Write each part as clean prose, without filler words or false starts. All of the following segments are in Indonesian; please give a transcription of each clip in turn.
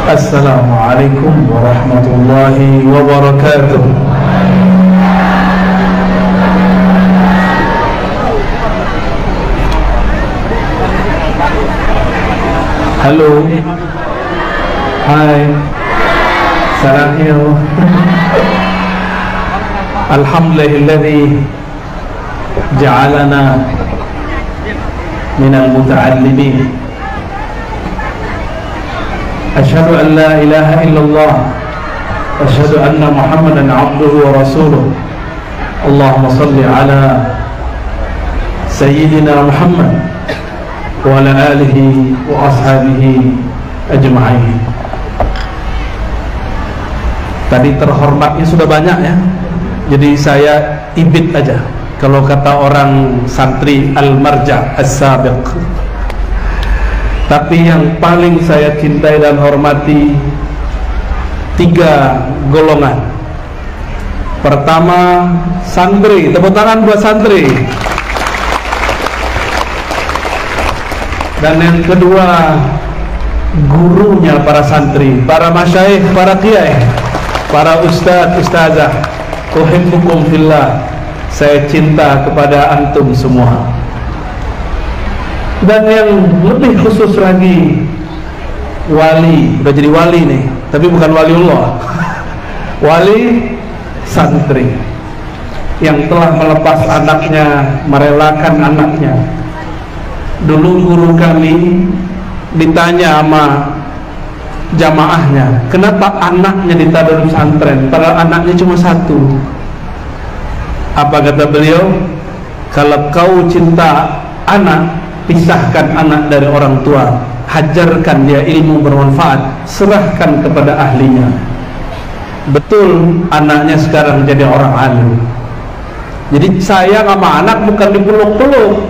Assalamualaikum warahmatullahi wabarakatuh. Halo. Hai. Salam. Alhamdulillahilladzi ja'alana minal muta'allimin. Asyhadu an la ilaha illallah wa asyhadu anna Muhammadan abduhu wa rasuluh. Allahumma salli ala sayyidina Muhammad wa ala alihi wa ashabihi ajma'in. Tadi terhormatnya sudah banyak ya, jadi saya ibit aja. Kalau kata orang santri, al-marja' as-sabiq. Tapi yang paling saya cintai dan hormati 3 golongan. Pertama, santri. Tepuk tangan buat santri. Dan yang kedua, gurunya para santri, para masyayikh, para kiai, para ustadz, ustazah. Uhibbukum fillah. Saya cinta kepada antum semua. Dan yang lebih khusus lagi, wali, udah jadi wali nih, tapi bukan waliullah. Wali santri yang telah melepas anaknya, merelakan anaknya. Dulu guru kami ditanya sama jamaahnya, kenapa anaknya ditaruh pesantren padahal anaknya cuma 1? Apa kata beliau? Kalau kau cinta anak, pisahkan anak dari orang tua, hajarkan dia ilmu bermanfaat, serahkan kepada ahlinya. Betul, anaknya sekarang jadi orang alim. Jadi sayang sama anak bukan dipeluk-peluk,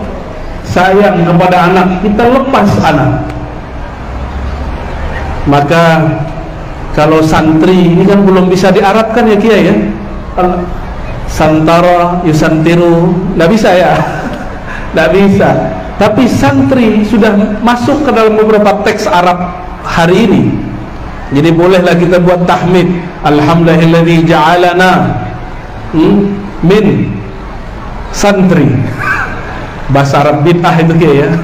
sayang kepada anak, kita lepas anak. Maka kalau santri ini kan belum bisa diarabkan ya Kiai ya, santara yusantiru, nggak bisa ya. Nggak bisa. Tapi santri sudah masuk ke dalam beberapa teks Arab hari ini. Jadi bolehlah kita buat tahmid. Alhamdulillahilladzi ja'alana min santri. Bahasa Arab bid'ah itu ya.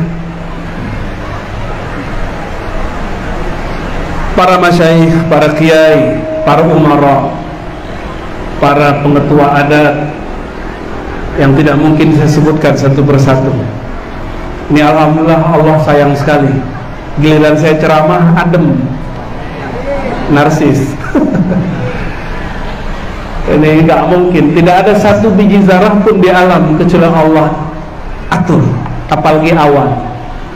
Para masyayikh, para kiai, para umara, para pengetua adat yang tidak mungkin saya sebutkan satu persatu. Ini alhamdulillah Allah sayang sekali. Giliran saya ceramah adem, narsis. Ini nggak mungkin. Tidak ada satu biji zarah pun di alam kecuali Allah atur. Apalagi awan.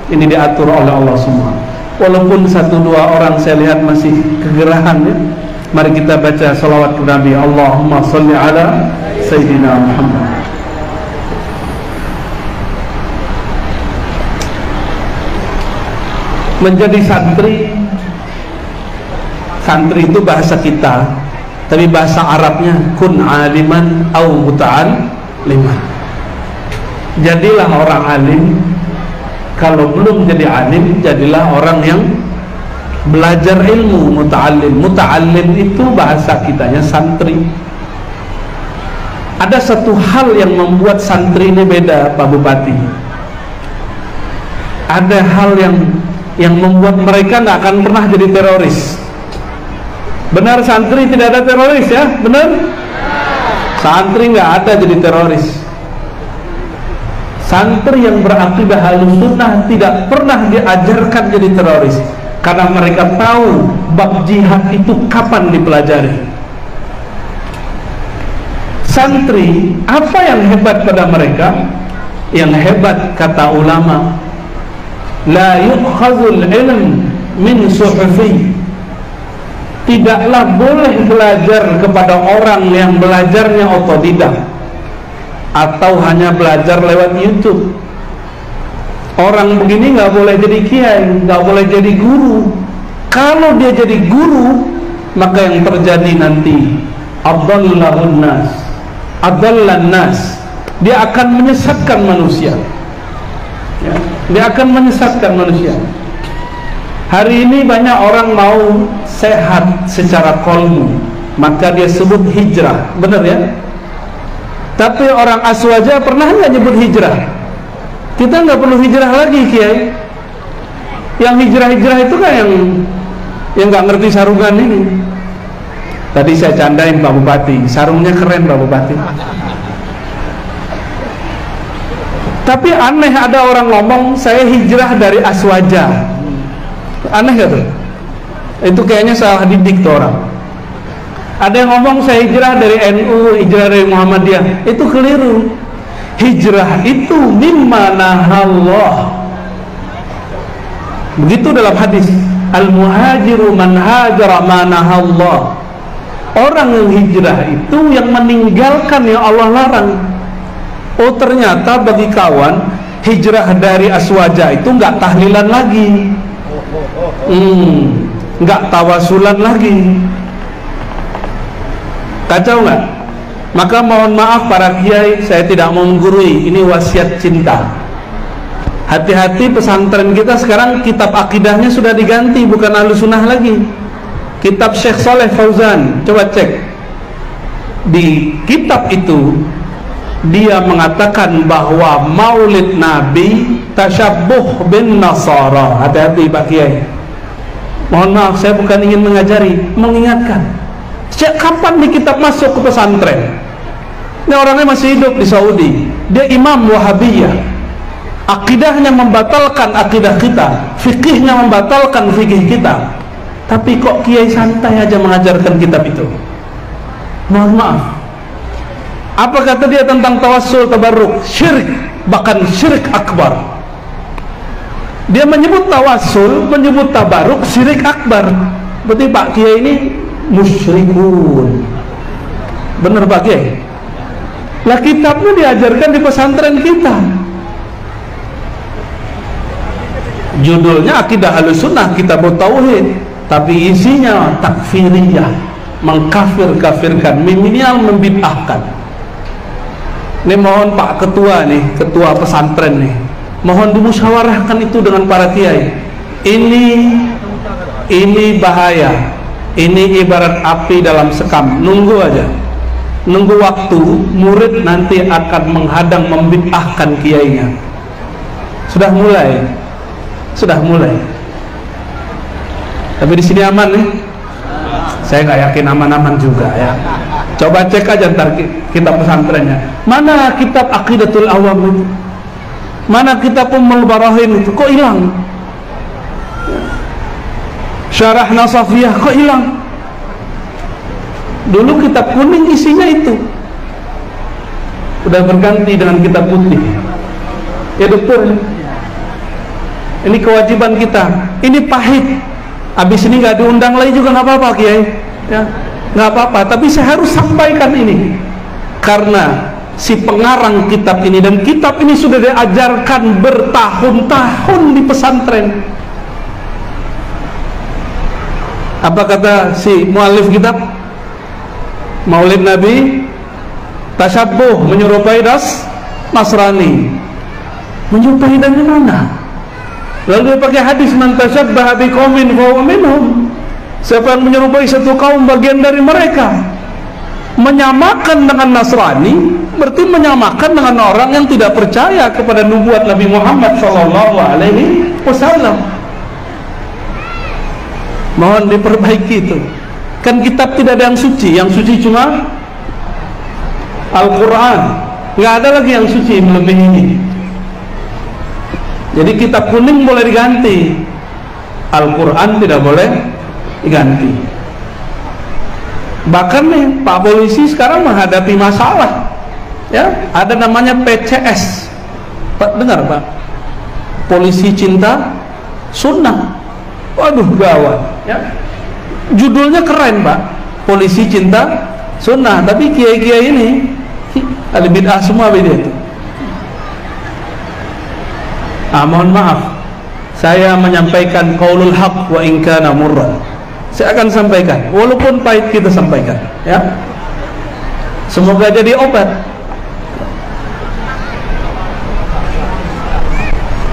Ini diatur oleh Allah semua. Walaupun 1-2 orang saya lihat masih kegerahan ya. Mari kita baca salawat ke Nabi. Allahumma salli ala Sayyidina Muhammad. Menjadi santri, santri itu bahasa kita, tapi bahasa Arabnya kun aliman au muta'alliman. Jadilah orang alim. Kalau belum jadi alim, jadilah orang yang belajar ilmu. Muta'allim, muta'allim itu bahasa kitanya santri. Ada satu hal yang membuat santri ini beda, Pak Bupati. Ada hal yang membuat mereka nggak akan pernah jadi teroris. Benar santri tidak ada teroris ya? Benar? Santri nggak ada jadi teroris. Santri yang berakidah Ahlussunnah tidak pernah diajarkan jadi teroris, karena mereka tahu bab jihad itu kapan dipelajari. Santri, apa yang hebat pada mereka? Yang hebat kata ulama, la yu'khazul ilm min suhufi. Tidaklah boleh belajar kepada orang yang belajarnya otodidak atau hanya belajar lewat YouTube. Orang begini nggak boleh jadi kiai, nggak boleh jadi guru. Kalau dia jadi guru, maka yang terjadi nanti adallahun nas, adallan nas, dia akan menyesatkan manusia ya, dia akan menyesatkan manusia. Hari ini banyak orang mau sehat secara kolbu, maka dia sebut hijrah. Benar ya? Tapi orang Aswaja pernah nggak nyebut hijrah? Kita nggak perlu hijrah lagi, Kiai. Yang hijrah-hijrah itu kan yang nggak ngerti sarungan ini. Tadi saya candain Pak Bupati, sarungnya keren Pak Bupati. Tapi aneh, ada orang ngomong saya hijrah dari Aswaja. Aneh gak tuh? Itu kayaknya salah didik tuh orang. Ada yang ngomong saya hijrah dari NU, hijrah dari Muhammadiyah. Itu keliru. Hijrah itu mimma nahallah. Begitu dalam hadis, al-muhajiru man hajara ma nahallah. Orang yang hijrah itu yang meninggalkan yang Allah larang. Oh, ternyata bagi kawan, hijrah dari Aswaja itu nggak tahlilan lagi, nggak tawasulan lagi. Kacau nggak? Maka mohon maaf para kiai, saya tidak mau menggurui. Ini wasiat cinta. Hati-hati, pesantren kita sekarang kitab akidahnya sudah diganti, bukan Ahlussunnah lagi. Kitab Syekh Saleh Fauzan, coba cek. Di kitab itu dia mengatakan bahwa maulid Nabi tasyabbuh bin Nasara. Hati-hati Pak Kiai. Mohon maaf, saya bukan ingin mengajari, mengingatkan. Sejak kapan di kitab masuk ke pesantren? Ini orangnya masih hidup di Saudi. Dia imam Wahabiyah. Akidahnya membatalkan akidah kita, fikihnya membatalkan fikih kita. Tapi kok kiai santai aja mengajarkan kitab itu? Mohon maaf. Apa kata dia tentang tawassul tabarruk? Syirik, bahkan syirik akbar. Dia menyebut tawassul, menyebut tabarruk, syirik akbar. Berarti Pak Kiai ini musyrikun. Benar Pak Kiai? Lah kitabnya diajarkan di pesantren kita. Judulnya Akidah Ahlussunnah, Kitabut Tauhid, tapi isinya takfiriyah, mengkafir-kafirkan, minimal membid'ahkan. Ini mohon Pak Ketua nih, Ketua pesantren nih, mohon dimusyawarahkan itu dengan para kiai. Ini bahaya. Ini ibarat api dalam sekam. Nunggu aja, nunggu waktu murid nanti akan menghadang, membid'ahkan kiainya. Sudah mulai. Tapi di sini aman nih. Saya nggak yakin aman-aman juga ya. Coba cek aja ntar kitab pesantrennya. Mana kitab Aqidatul Awam itu? Mana kitab Ummul Barahin itu? Kok hilang? Syarah Nasafiyah kok hilang? Dulu kitab kuning isinya itu. Udah berganti dengan kitab putih. Ya dokter, ini kewajiban kita. Ini pahit. Habis ini nggak diundang lagi juga nggak apa-apa Kiai. Ya, nggak apa-apa. Tapi saya harus sampaikan ini karena si pengarang kitab ini, dan kitab ini sudah diajarkan bertahun-tahun di pesantren. Apa kata si muallif kitab? Maulid Nabi tasyabbuh, menyerupai Nasrani. Menyerupai dari mana? Lalu dia pakai hadis, man tasyabbaha biqaumin fahuwa minhum. Siapa yang menyerupai satu kaum, bagian dari mereka. Menyamakan dengan Nasrani berarti menyamakan dengan orang yang tidak percaya kepada nubuat Nabi Muhammad SAW. Mohon diperbaiki itu. Kan kitab tidak ada yang suci. Yang suci cuma Al-Quran. Nggak ada lagi yang suci melebihi ini. Jadi kitab kuning boleh diganti, Al-Quran tidak boleh diganti. Bahkan nih Pak Polisi sekarang menghadapi masalah, ya, ada namanya PCS. Pak dengar Pak? Polisi Cinta Sunnah. Waduh gawat, ya. Judulnya keren Pak, Polisi Cinta Sunnah. Tapi kiai-kiai ini ada bid'ah semua beda itu. Mohon maaf, saya menyampaikan qaulul haq wa in kana murran. Saya akan sampaikan, walaupun pahit kita sampaikan, ya. Semoga jadi obat.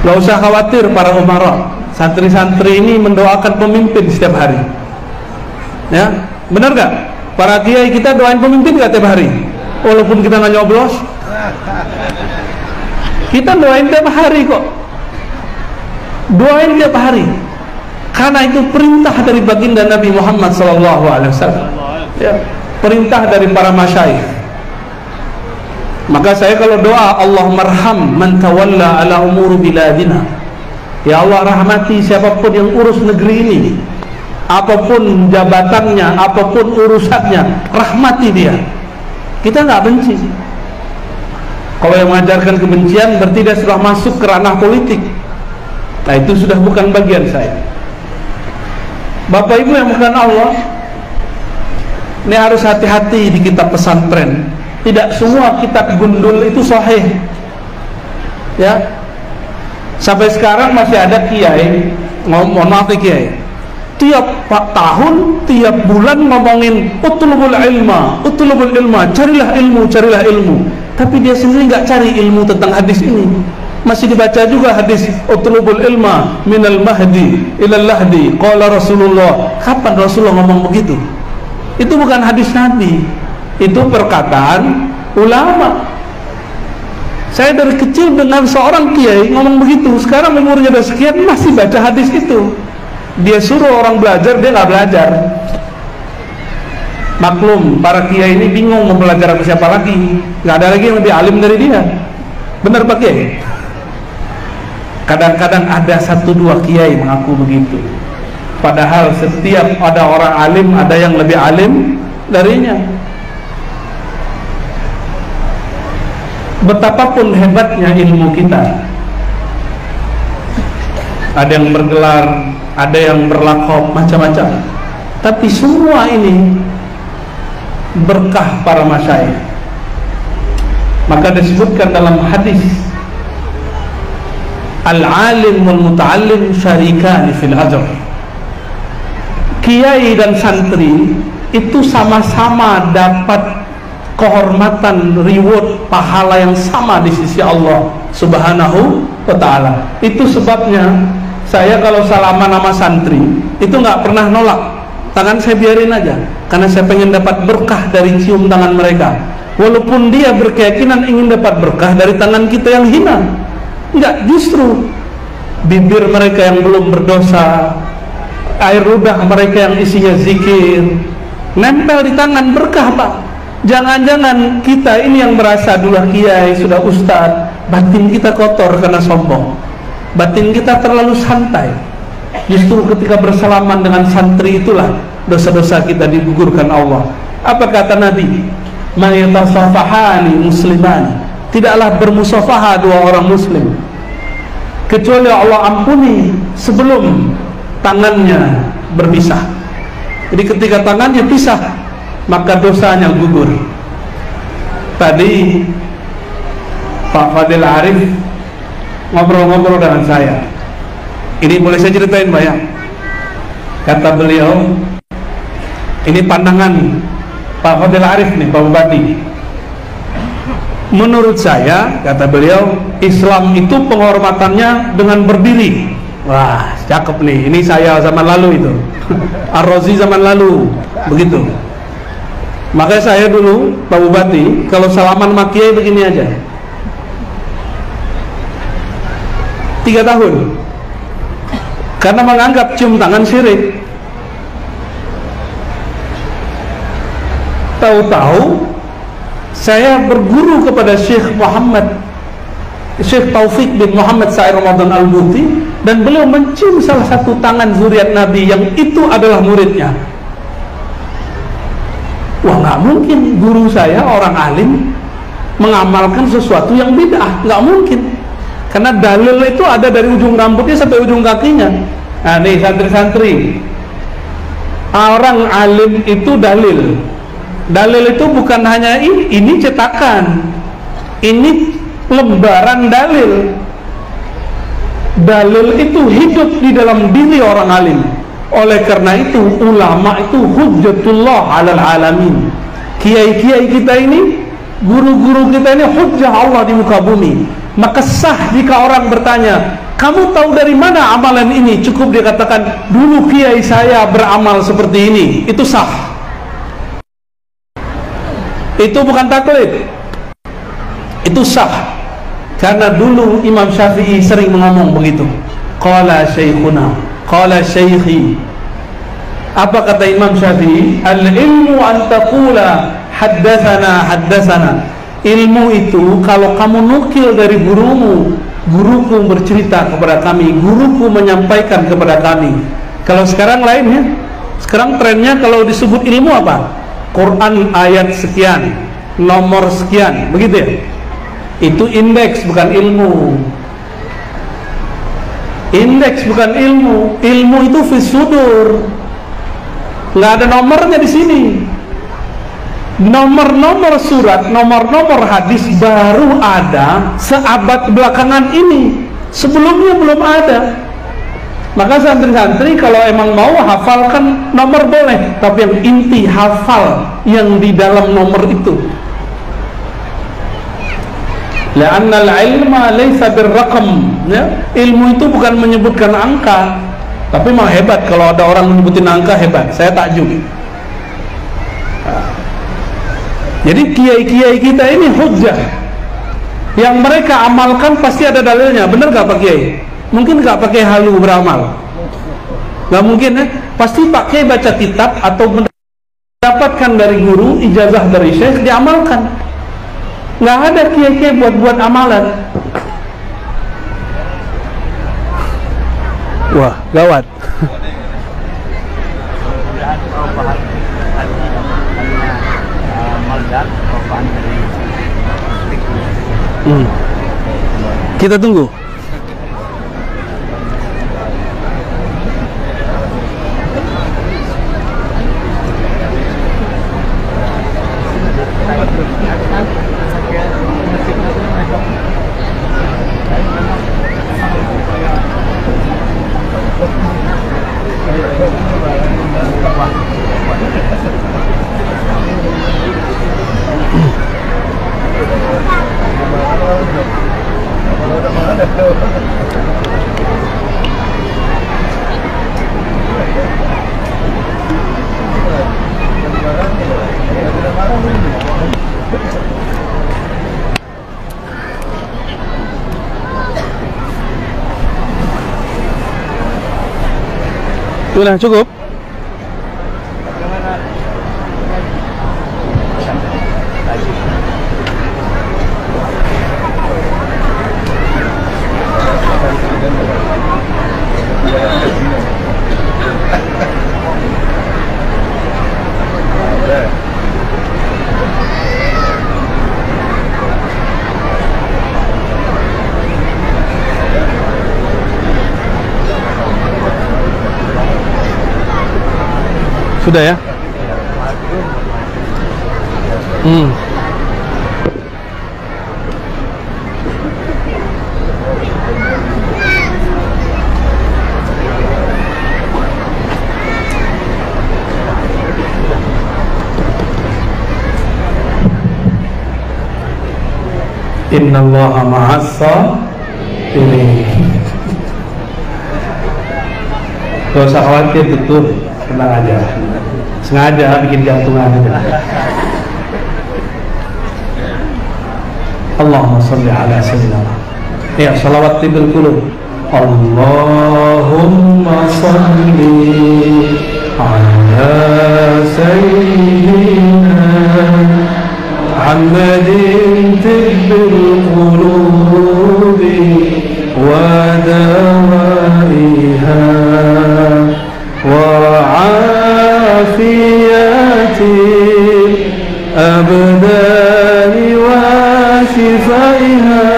Gak usah khawatir para umara. Santri-santri ini mendoakan pemimpin setiap hari. Ya, benar gak? Para kiai kita doain pemimpin gak tiap hari? Walaupun kita nggak nyoblos, kita doain tiap hari kok. Doain tiap hari, karena itu perintah dari baginda Nabi Muhammad SAW. Ya, perintah dari para masyayikh. Maka saya kalau doa, Allahummarham man tawalla ala umur biladina. Ya Allah, rahmati siapapun yang urus negeri ini, apapun jabatannya, apapun urusannya, rahmati dia. Kita nggak benci. Kalau yang mengajarkan kebencian berarti dia sudah masuk ke ranah politik. Nah, itu sudah bukan bagian saya. Bapak Ibu yang bukan Allah, ini harus hati-hati di kitab pesantren. Tidak semua kitab gundul itu sahih. Ya, sampai sekarang masih ada kiai, mohon maaf kiai, tiap tahun, tiap bulan ngomongin utlubul ilma, carilah ilmu. Tapi dia sendiri nggak cari ilmu tentang hadis ini. Masih dibaca juga hadis utlubul ilma minal mahdi ilal lahdi qala Rasulullah. Kapan Rasulullah ngomong begitu? Itu bukan hadis Nabi, itu perkataan ulama. Saya dari kecil dengar seorang kiai ngomong begitu. Sekarang umurnya udah sekian masih baca hadis itu. Dia suruh orang belajar, dia nggak belajar. Maklum, para kiai ini bingung mau belajar sama siapa lagi. Nggak ada lagi yang lebih alim dari dia. Benar Pak Kiai? Kadang-kadang ada 1-2 kiai mengaku begitu. Padahal setiap ada orang alim, ada yang lebih alim darinya. Betapapun hebatnya ilmu kita, ada yang bergelar, ada yang berlaqab, macam-macam. Tapi semua ini berkah para masyayikh. Maka disebutkan dalam hadis, al-alim wal muta'allim syarikani fil ajr. Kiai dan santri itu sama-sama dapat kehormatan, reward, pahala yang sama di sisi Allah Subhanahu wa ta'ala. Itu sebabnya saya kalau salaman sama santri itu nggak pernah nolak. Tangan saya biarin aja, karena saya pengen dapat berkah dari cium tangan mereka. Walaupun dia berkeyakinan ingin dapat berkah dari tangan kita yang hina. Enggak, justru bibir mereka yang belum berdosa, air ludah mereka yang isinya zikir, nempel di tangan, berkah Pak. Jangan-jangan kita ini yang merasa dulu kiai, sudah ustad, batin kita kotor karena sombong, batin kita terlalu santai. Justru ketika bersalaman dengan santri itulah dosa-dosa kita digugurkan Allah. Apa kata Nabi? Mayatasafahani muslimani, tidaklah bermusafaha 2 orang muslim kecuali Allah ampuni sebelum tangannya berpisah. Jadi ketika tangannya pisah, maka dosanya gugur. Tadi Pak Fadil Arif ngobrol-ngobrol dengan saya. Ini boleh saya ceritain Pak ya? Kata beliau, ini pandangan Pak Fadil Arif nih, Pak Bupati. Menurut saya, kata beliau, Islam itu penghormatannya dengan berdiri. Wah, cakep nih. Ini saya zaman lalu itu. Ar-Razi zaman lalu, begitu. Makanya saya dulu, Pak Bupati, kalau salaman sama kiai begini aja. 3 tahun. Karena menganggap cium tangan syirik. Tahu-tahu saya berguru kepada Syekh Taufik bin Muhammad Sa'ir Ramadan Al-Buti, dan beliau mencium salah satu tangan zuriat Nabi yang itu adalah muridnya. Wah, nggak mungkin guru saya orang alim mengamalkan sesuatu yang bid'ah, nggak mungkin. Karena dalil itu ada dari ujung rambutnya sampai ujung kakinya. Nah nih santri-santri, orang alim itu dalil. Dalil itu bukan hanya ini cetakan, ini lembaran dalil. Dalil itu hidup di dalam diri orang alim. Oleh karena itu ulama itu hujjatullah alal alamin. Kiai-kiai kita ini, guru-guru kita ini hujjah Allah di muka bumi. Maka sah jika orang bertanya, Kamu tahu dari mana amalan ini? Cukup dia katakan, dulu kiai saya beramal seperti ini. Itu sah. Itu bukan taklid. Itu sah. Karena dulu Imam Syafi'i sering mengomong begitu. Qala syekhuna, qala syekhi. Apa kata Imam Syafi'i? Al-ilmu an taqula haddatsana haddatsana. Ilmu itu kalau kamu nukil dari gurumu, guruku bercerita kepada kami, guruku menyampaikan kepada kami. Kalau sekarang lain ya. Sekarang trennya kalau disebut ilmu apa? Quran ayat sekian, nomor sekian, begitu ya? Itu indeks bukan ilmu. Indeks bukan ilmu. Ilmu itu fisudur. Nggak ada nomornya di sini. Nomor-nomor surat, nomor-nomor hadis baru ada seabad belakangan ini. Sebelumnya belum ada. Maka santri-santri kalau emang mau hafalkan nomor boleh, tapi yang inti hafal yang di dalam nomor itu. La'anna al-ilma laysa birraqam, ya? Ilmu itu bukan menyebutkan angka, tapi memang hebat kalau ada orang menyebutin angka, hebat. Saya takjub. Jadi kiai-kiai kita ini hujjah. Yang mereka amalkan pasti ada dalilnya. Benar gak Pak Kiai? Mungkin gak pakai halu beramal? Gak mungkin ya? Pasti Pak Kiai baca kitab atau mendapatkan dari guru, ijazah dari syekh, diamalkan. Gak ada kiai-kiai buat-buat amalan. Wah, gawat. Kita tunggu. Sudah cukup? Sudah ya? Innallaha ma'as-sabirin. Gak usah khawatir, betul, tenang aja. Sengaja bikin jantungan aja. Allahumma sholli ala sayyidina. Ya, salawat tibil qulub. Allahumma sholli ala sayyidina Muhammadin tibil qulub wa dawaiha وعافية الأبدان وشفائها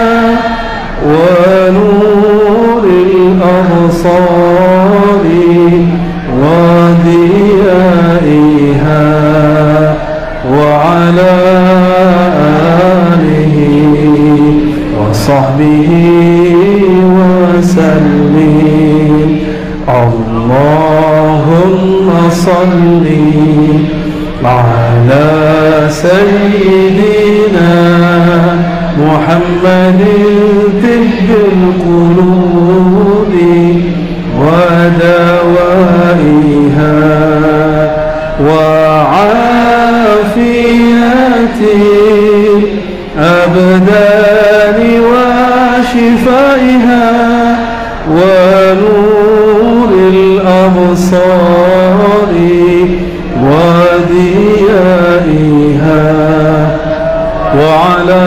ونور الأبصار وضيائها وعلى آله وصحبه وسلم. Allahumma salli ala sayyidina محمد طب القلوب ودوائها وعافية الأبدان وشفائها ونور الأبصار وضيائها وعلى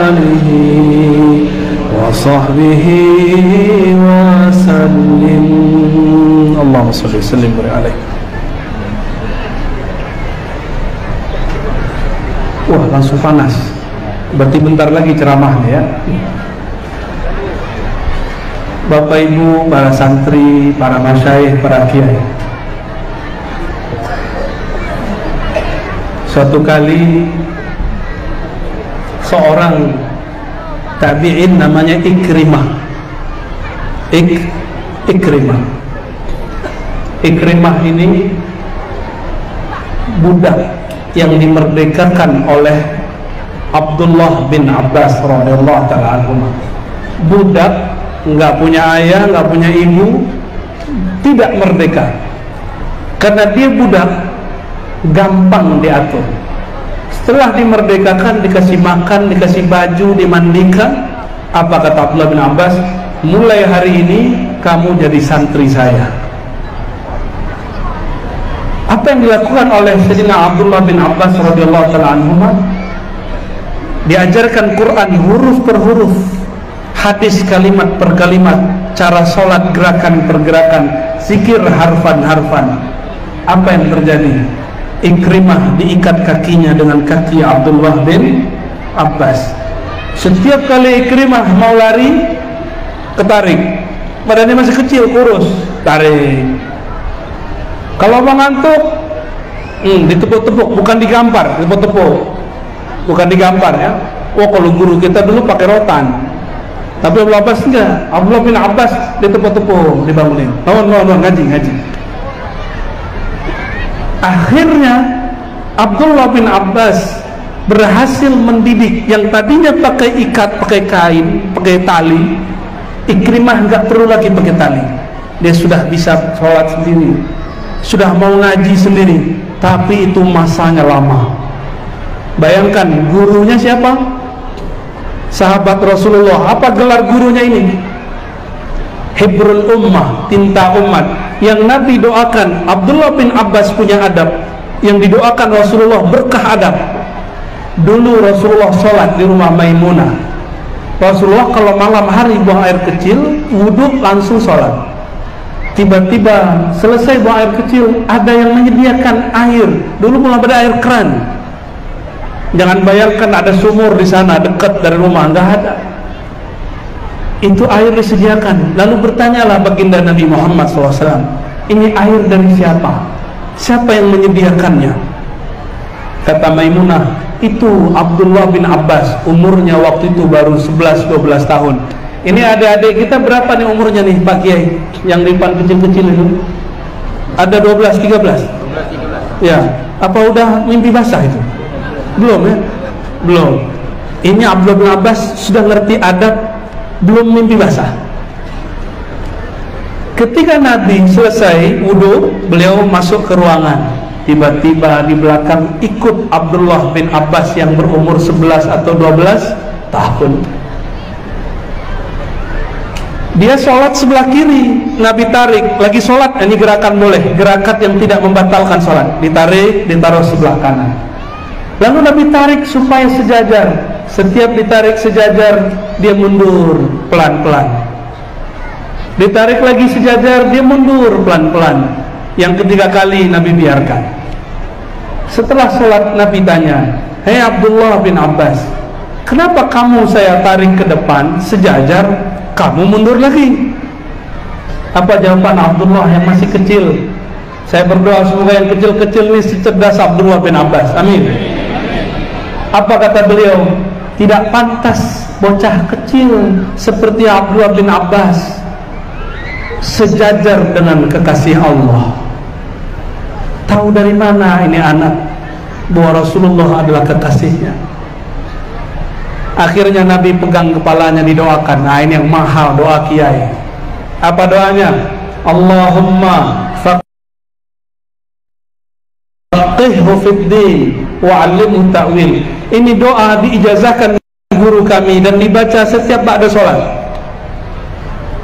آله وصحبه وسلم. اللهم صل وسلم عليه. Wah, langsung panas. Berarti bentar lagi ceramahnya ya. Bapak Ibu, para santri, para masyayikh, para kiai. Suatu kali seorang tabi'in namanya Ikrimah. Ikrimah ini budak yang dimerdekakan oleh Abdullah bin Abbas radhiyallahu ta'ala anhu. Budak, nggak punya ayah, nggak punya ibu, tidak merdeka. Karena dia budak, gampang diatur. Setelah dimerdekakan, dikasih makan, dikasih baju, dimandikan. Apa kata Abdullah bin Abbas? Mulai hari ini kamu jadi santri saya. Apa yang dilakukan oleh Sayyidina Abdullah bin Abbas radhiyallahu ta'ala anhuma? Diajarkan Quran huruf per huruf, hadis kalimat per kalimat, cara sholat gerakan per gerakan, zikir harfan-harfan. Apa yang terjadi? Ikrimah diikat kakinya dengan kaki Abdullah bin Abbas. Setiap kali Ikrimah mau lari, ketarik. Badannya masih kecil, kurus, tarik. Kalau mau ngantuk, ditepuk-tepuk, bukan digampar, ditepuk-tepuk, bukan digampar ya. Wah, kalau guru kita dulu pakai rotan, tapi Abdullah Abbas enggak. Abdullah bin Abbas ditepuk-tepuk, dibangunin. No, ngaji. Akhirnya Abdullah bin Abbas berhasil mendidik yang tadinya pakai ikat, pakai kain, pakai tali. Ikrimah enggak perlu lagi pakai tali. Dia sudah bisa sholat sendiri, sudah mau ngaji sendiri, tapi itu masanya lama. Bayangkan, gurunya siapa? Sahabat Rasulullah. Apa gelar gurunya ini? Hibrul Ummah, tinta umat. Yang Nabi doakan, Abdullah bin Abbas punya adab. Yang didoakan Rasulullah berkah adab. Dulu Rasulullah sholat di rumah Maimunah. Rasulullah kalau malam hari buang air kecil, wudhu langsung sholat. Tiba-tiba selesai buang air kecil, ada yang menyediakan air. Dulu mulai ada air keran. Jangan bayangkan ada sumur di sana dekat dari rumah, enggak ada. Itu air disediakan. Lalu bertanyalah baginda Nabi Muhammad SAW, ini air dari siapa? Siapa yang menyediakannya? Kata Maimunah, itu Abdullah bin Abbas. Umurnya waktu itu baru 11-12 tahun. Ini adik-adik kita berapa nih umurnya nih Pak Kiai? Yang di depan kecil-kecil itu ada 12-13? Ya, apa udah mimpi basah itu? Belum ya? Belum. Ini Abdullah bin Abbas sudah ngerti adab, belum mimpi basah. Ketika Nabi selesai wudhu, beliau masuk ke ruangan. Tiba-tiba di belakang ikut Abdullah bin Abbas yang berumur 11 atau 12 tahun. Dia sholat sebelah kiri, Nabi tarik. Lagi sholat, ini gerakan boleh, gerakan yang tidak membatalkan sholat. Ditarik, ditaruh sebelah kanan. Lalu Nabi tarik supaya sejajar. Setiap ditarik sejajar, dia mundur pelan-pelan. Ditarik lagi sejajar, dia mundur pelan-pelan. Yang ketiga kali Nabi biarkan. Setelah sholat Nabi tanya, "Hei Abdullah bin Abbas, kenapa kamu saya tarik ke depan sejajar, kamu mundur lagi?" Apa jawaban Abdullah yang masih kecil? Saya berdoa semoga yang kecil-kecil ini secerdas Abdullah bin Abbas. Amin. Apa kata beliau? Tidak pantas bocah kecil seperti Abdullah bin Abbas sejajar dengan kekasih Allah. Tahu dari mana ini anak bahwa Rasulullah adalah kekasihnya? Akhirnya Nabi pegang kepalanya, didoakan. Nah, ini yang mahal doa kiai. Apa doanya? Allahumma faqihhu fid din wa 'allimhu ta'wil. Ini doa diijazahkan guru kami dan dibaca setiap ba'da sholat.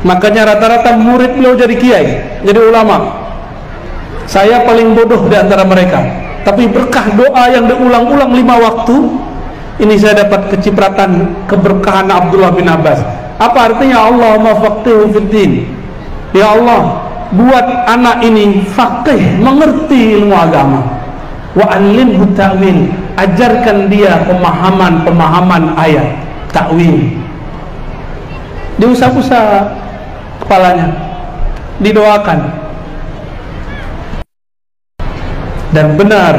Makanya rata-rata murid beliau jadi kiai, jadi ulama. Saya paling bodoh di antara mereka, tapi berkah doa yang diulang-ulang 5 waktu ini saya dapat kecipratan keberkahan Abdullah bin Abbas. Apa artinya Allahumma faqihhu fid din? Ya Allah, buat anak ini faqih, mengerti ilmu agama. Wa 'allimhu ta'wil, ajarkan dia pemahaman ayat, takwil. Diusap-usap kepalanya, didoakan. Dan benar,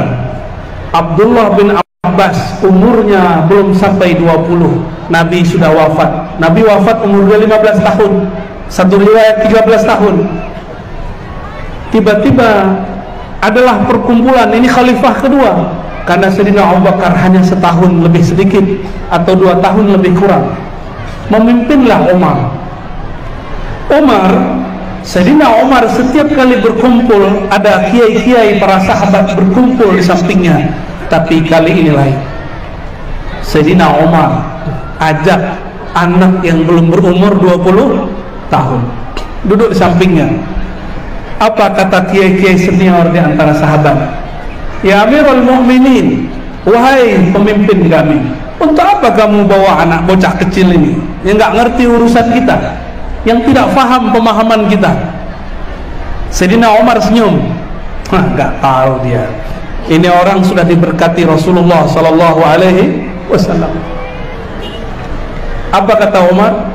Abdullah bin Abbas umurnya belum sampai 20, Nabi sudah wafat. Nabi wafat umur 15 tahun, satu riwayat 13 tahun. Tiba-tiba adalah perkumpulan, ini khalifah kedua, karena Sayyidina Abu Bakar hanya setahun lebih sedikit atau 2 tahun lebih kurang. Memimpinlah Sayyidina Umar setiap kali berkumpul, ada kiai-kiai para sahabat berkumpul di sampingnya. Tapi kali ini lain. Sayyidina Umar ajak anak yang belum berumur 20 tahun duduk di sampingnya. Apa kata kiai-kiai senior di antara sahabat? Ya Amirul Mukminin, wahai pemimpin kami, untuk apa kamu bawa anak bocah kecil ini yang nggak ngerti urusan kita, yang tidak faham pemahaman kita? Sayyidina Umar senyum. Nggak tahu dia. Ini orang sudah diberkati Rasulullah Sallallahu Alaihi Wasallam. Apa kata Umar?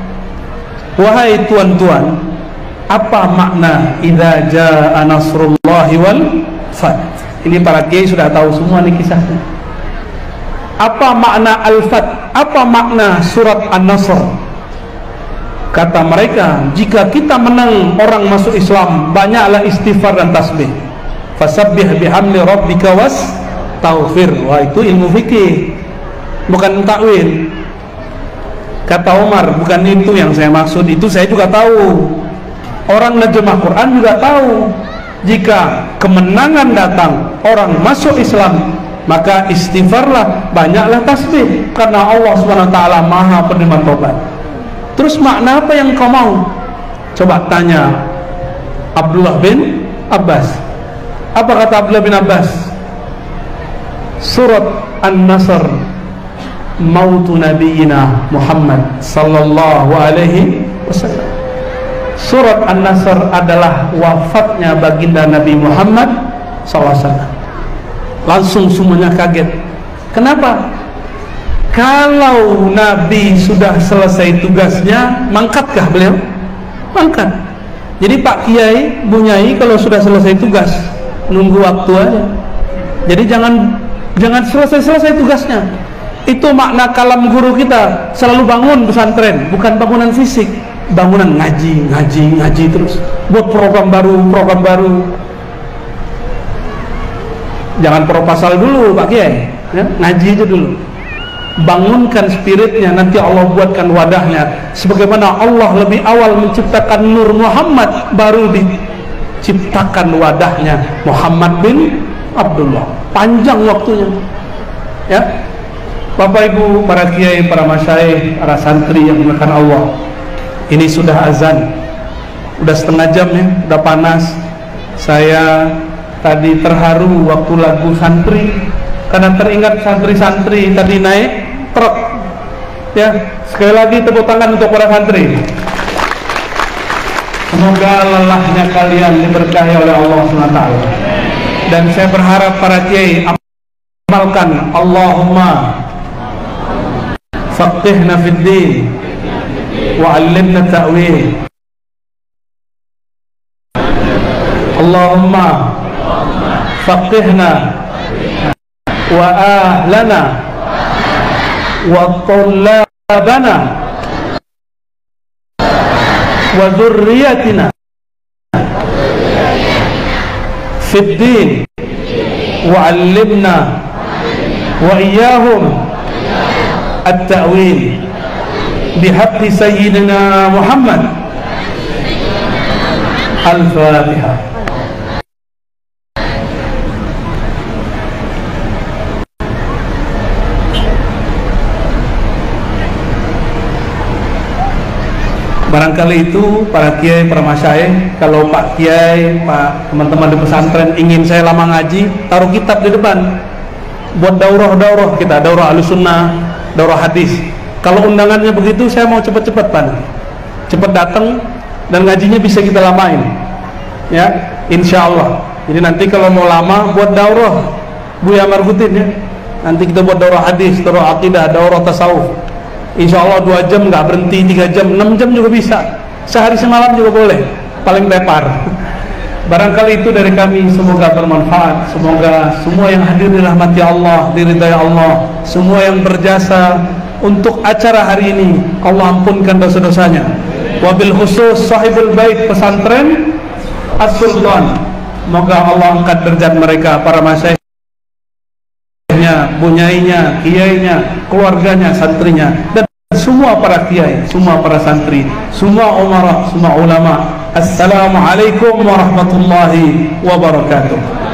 Wahai tuan-tuan, apa makna idza jaa nasrullahi wal fath? Ini para kiai sudah tahu semua nih kisahnya. Apa makna al-fath? Apa makna surat An-Nasr? Kata mereka, jika kita menang orang masuk Islam, banyaklah istighfar dan tasbih. Fasabbih bihamdi rabbika wastaghfir. Wah, itu ilmu fikih, bukan takwil. Kata Umar, bukan itu yang saya maksud. Itu saya juga tahu. Orang nerjemah Quran juga tahu. Jika kemenangan datang, orang masuk Islam, maka istighfarlah, banyaklah tasbih, karena Allah SWT Maha penerima tobat. Terus makna apa yang kau mau? Coba tanya Abdullah bin Abbas. Apa kata Abdullah bin Abbas? Surat An-Nasr, mautu nabiyina Muhammad sallallahu alaihi wasallam. Surat An-Nasr adalah wafatnya baginda Nabi Muhammad sallallahu alaihi wasallam. Langsung semuanya kaget. Kenapa? Kalau Nabi sudah selesai tugasnya, mangkatkah beliau? Mangkat. Jadi Pak Kiai, Bu Nyai kalau sudah selesai tugas, nunggu waktu aja. Jadi jangan selesai tugasnya. Itu makna kalam guru kita, selalu bangun pesantren, bukan bangunan fisik, bangunan ngaji terus, buat program baru. Jangan proposal dulu Pak Kiai, ya? Ngaji aja dulu. Bangunkan spiritnya, nanti Allah buatkan wadahnya. Sebagaimana Allah lebih awal menciptakan Nur Muhammad, baru diciptakan wadahnya Muhammad bin Abdullah. Panjang waktunya, ya. Bapak Ibu, para kiai, para masyayikh, para santri yang dimuliakan Allah, ini sudah azan, udah setengah jam ya, udah panas. Saya tadi terharu waktu lagu santri, karena teringat santri-santri tadi naik truk, ya. Sekali lagi tepuk tangan untuk para santri. Semoga lelahnya kalian diberkahi oleh Allah SWT. Dan saya berharap para kiai amalkan Allahumma faqihna fid din wa 'allimna ta'wil. Allahumma faqihna wa ahlana wa tullabana wa dhurriyyatina fid din wa 'allimna wa iyyahum at-ta'wil bihaqqi sayyidina Muhammad. Al-Fatihah. Barangkali itu para kiai, para masyayikh, kalau Pak Kiai, Pak teman-teman di pesantren ingin saya lama ngaji, taruh kitab di depan buat daurah kita, daurah Ahlussunnah, daurah hadis. Kalau undangannya begitu, saya mau cepet-cepet Pak, cepet datang dan ngajinya bisa kita lamain, ya, insya Allah. Jadi nanti kalau mau lama buat daurah Buya Marhutin, ya, nanti kita buat daurah hadis, daurah akidah, daurah tasawuf. Insya Allah 2 jam, nggak berhenti, 3 jam, 6 jam juga bisa, sehari semalam juga boleh, paling tepar. Barangkali itu dari kami, semoga bermanfaat, semoga semua yang hadir dirahmati Allah, diridai Allah, semua yang berjasa untuk acara hari ini Allah ampunkan dosa-dosanya. Wabil khusus sahibul bait pesantren As-Sultan, semoga Allah angkat derajat mereka, para masyayikh, bunyainya, kiainya, keluarganya, santrinya, dan semua para kiai, semua para santri, semua umara, semua ulama. Assalamualaikum warahmatullahi wabarakatuh.